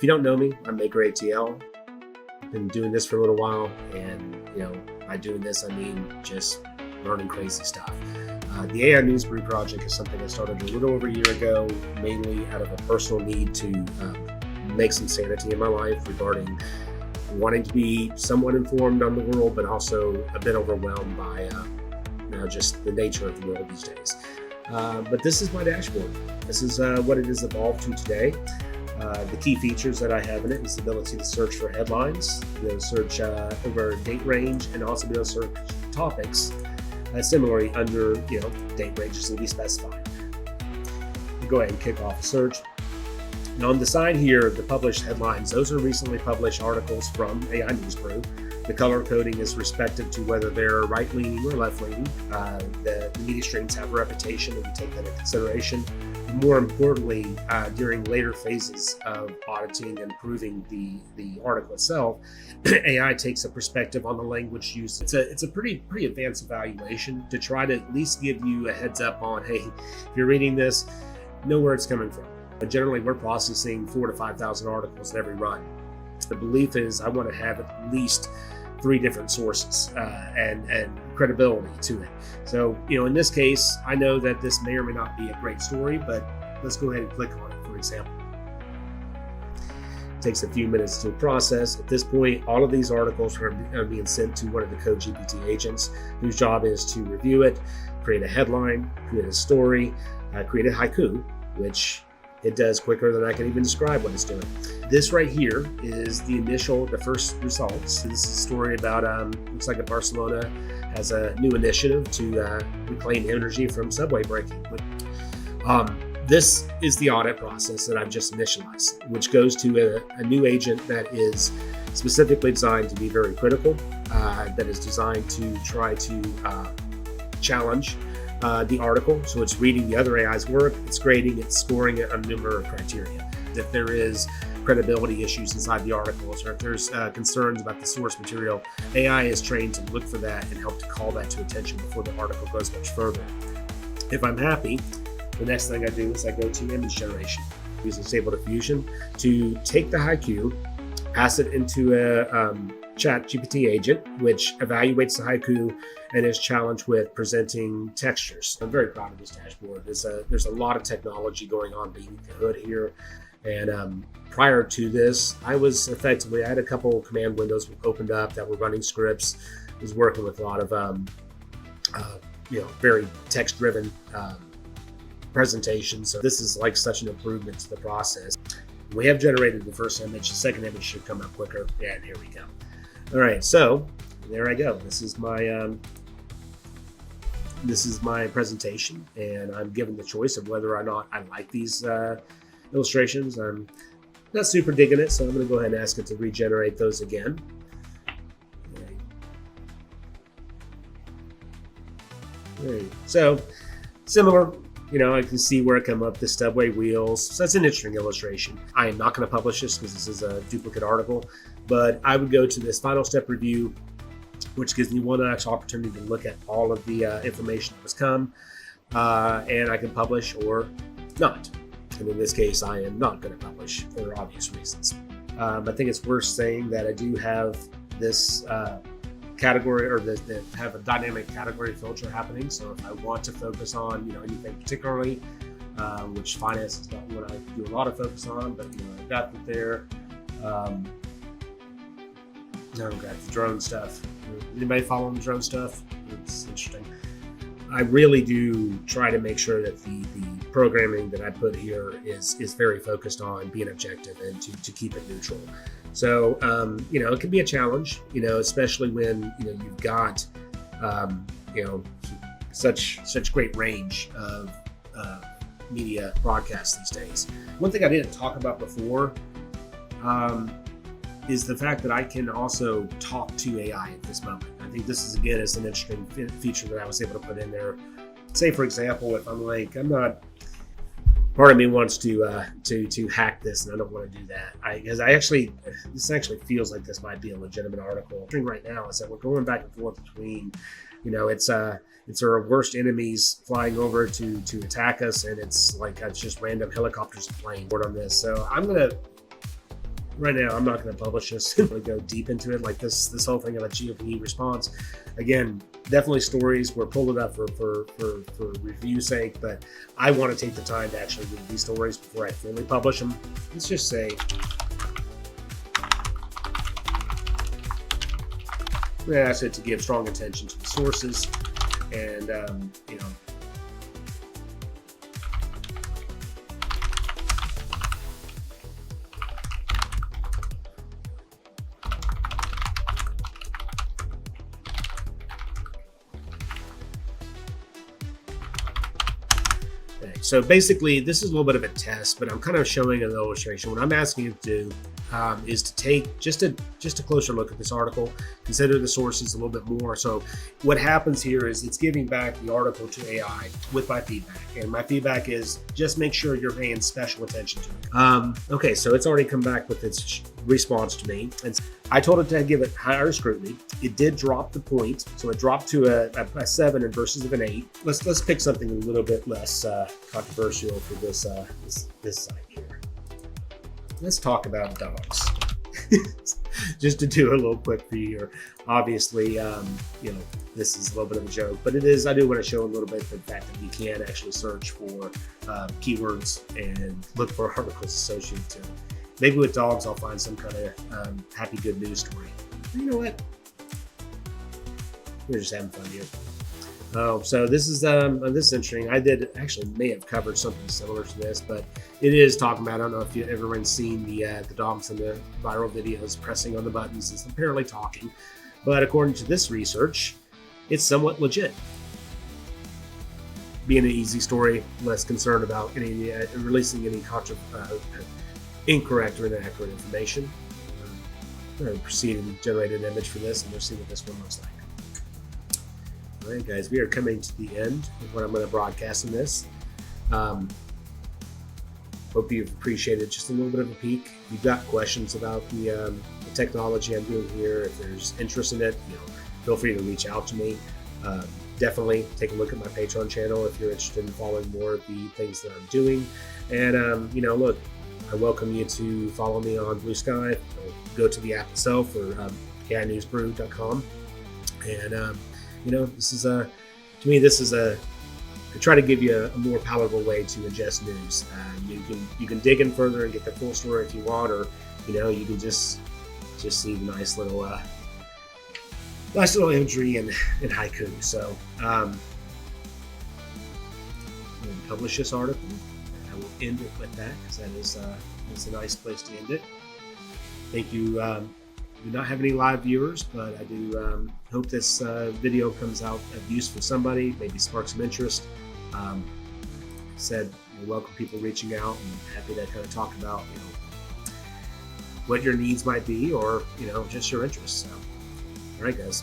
If you don't know me, I'm Maker ATL. Been doing this for a little while, and by doing this, I mean just learning crazy stuff. The AI News Brew project is something I started a little over a year ago, mainly out of a personal need to make some sanity in my life regarding wanting to be somewhat informed on the world, but also a bit overwhelmed by just the nature of the world these days. But this is my dashboard. This is what it has evolved to today. The key features that I have in it is the ability to search for headlines, search over date range, and also be able to search topics similarly under date ranges that we specified. Go ahead and kick off a search. Now on the side here, the published headlines, those are recently published articles from AI News Brew. The color coding is respective to whether they're right-leaning or left-leaning. The media streams have a reputation, and we take that into consideration. More importantly, during later phases of auditing and improving the article itself, AI takes a perspective on the language used. It's a pretty advanced evaluation to try to at least give you a heads up on, hey, if you're reading this, know where it's coming from. But generally, we're processing 4,000 to 5,000 articles in every run. The belief is I want to have at least 3 different sources and credibility to it. So, in this case, I know that this may or may not be a great story, but let's go ahead and click on it, for example. It takes a few minutes to process. At this point, all of these articles are being sent to one of the Code GPT agents, whose job is to review it, create a headline, create a story, create a haiku, which it does quicker than I can even describe what it's doing. This right here is the first results. This is a story about, looks like Barcelona has a new initiative to reclaim energy from subway breaking. This is the audit process that I've just initialized, which goes to a new agent that is specifically designed to be very critical, that is designed to try to challenge the article. So it's reading the other AI's work, it's grading it, scoring it on a number of criteria. If there is credibility issues inside the articles, or if there's concerns about the source material, AI is trained to look for that and help to call that to attention before the article goes much further. If I'm happy, the next thing I do is I go to image generation using Stable Diffusion to take the haiku, pass it into a Chat GPT agent, which evaluates the haiku and is challenged with presenting textures. I'm very proud of this dashboard. There's a lot of technology going on beneath the hood here. And prior to this, I had a couple command windows opened up that were running scripts. I was working with a lot of very text-driven presentations. So this is like such an improvement to the process. We have generated the first image. The second image should come up quicker. Yeah, and here we go. All right, so there I go. This is my presentation, and I'm given the choice of whether or not I like these illustrations. I'm not super digging it, so I'm going to go ahead and ask it to regenerate those again. All right. So similar. I can see where it come up, the stubway wheels. So that's an interesting illustration. I am not going to publish this because this is a duplicate article, but I would go to this final step review, which gives me one actual opportunity to look at all of the information that was come, and I can publish or not. And in this case, I am not going to publish for obvious reasons. I think it's worth saying that I do have this category, or have a dynamic category filter happening. So if I want to focus on anything particularly, which finance is not what I do a lot of focus on, but I've got that there. I've got the drone stuff. Anybody following the drone stuff? It's interesting. I really do try to make sure that the programming that I put here is very focused on being objective and to keep it neutral. So, it can be a challenge, especially when, you've got, such great range of media broadcasts these days. One thing I didn't talk about before is the fact that I can also talk to AI at this moment. I think this is, again, is an interesting feature that I was able to put in there. Say, for example, if part of me wants to hack this, and I don't want to do that. This actually feels like this might be a legitimate article. The thing right now is that we're going back and forth between, it's our worst enemies flying over to attack us, and it's just random helicopters and planes on this. So I'm gonna right now I'm not going to publish this and really go deep into it like this whole thing about GOP response. Again, definitely stories. We're pulling it up for review sake, but I want to take the time to actually read these stories before I fully publish them. Let's just say, I asked it to give strong attention to the sources, and you know, so basically, this is a little bit of a test, but I'm kind of showing an illustration. What I'm asking you to do is to take just a closer look at this article, consider the sources a little bit more. So what happens here is it's giving back the article to AI with my feedback. And my feedback is just make sure you're paying special attention to it. Okay, so it's already come back with its response to me. And I told it to give it higher scrutiny. It did drop the point. So it dropped to a 7 in versus of an 8. Let's pick something a little bit less controversial for this site here. Let's talk about dogs. Just to do a little quick preview here. Obviously, you know, this is a little bit of a joke, but it is. I do want to show a little bit the fact that you can actually search for keywords and look for articles associated to it. Maybe with dogs, I'll find some kind of happy good news story. You know what? We're just having fun here. Oh, so this is interesting. I may have covered something similar to this, but it is talking about, I don't know if everyone's seen the dogs in the viral videos pressing on the buttons. It's apparently talking, but according to this research, it's somewhat legit. Being an easy story, less concerned about any releasing any incorrect or inaccurate information. I'm going to proceed and generate an image for this, and we'll see what this one looks like. All right, guys, we are coming to the end of what I'm going to broadcast in this. Hope you've appreciated just a little bit of a peek. If you've got questions about the technology I'm doing here, if there's interest in it, you know, feel free to reach out to me. Definitely take a look at my Patreon channel if you're interested in following more of the things that I'm doing. And, you know, look, I welcome you to follow me on Blue Sky. Go to the app itself or KINewsBrew.com. And, you know, this is to me, I try to give you a more palatable way to ingest news. You can dig in further and get the full story if you want, or you know, you can just see the nice little imagery and haiku. So I'm going to publish this article. I will end it with that because that's a nice place to end it. Thank you. I do not have any live viewers, but I do hope this video comes out of use for somebody, maybe spark some interest. Said, you know, welcome people reaching out, and happy to kind of talk about, you know, what your needs might be, or you know, just your interests. So, all right, guys.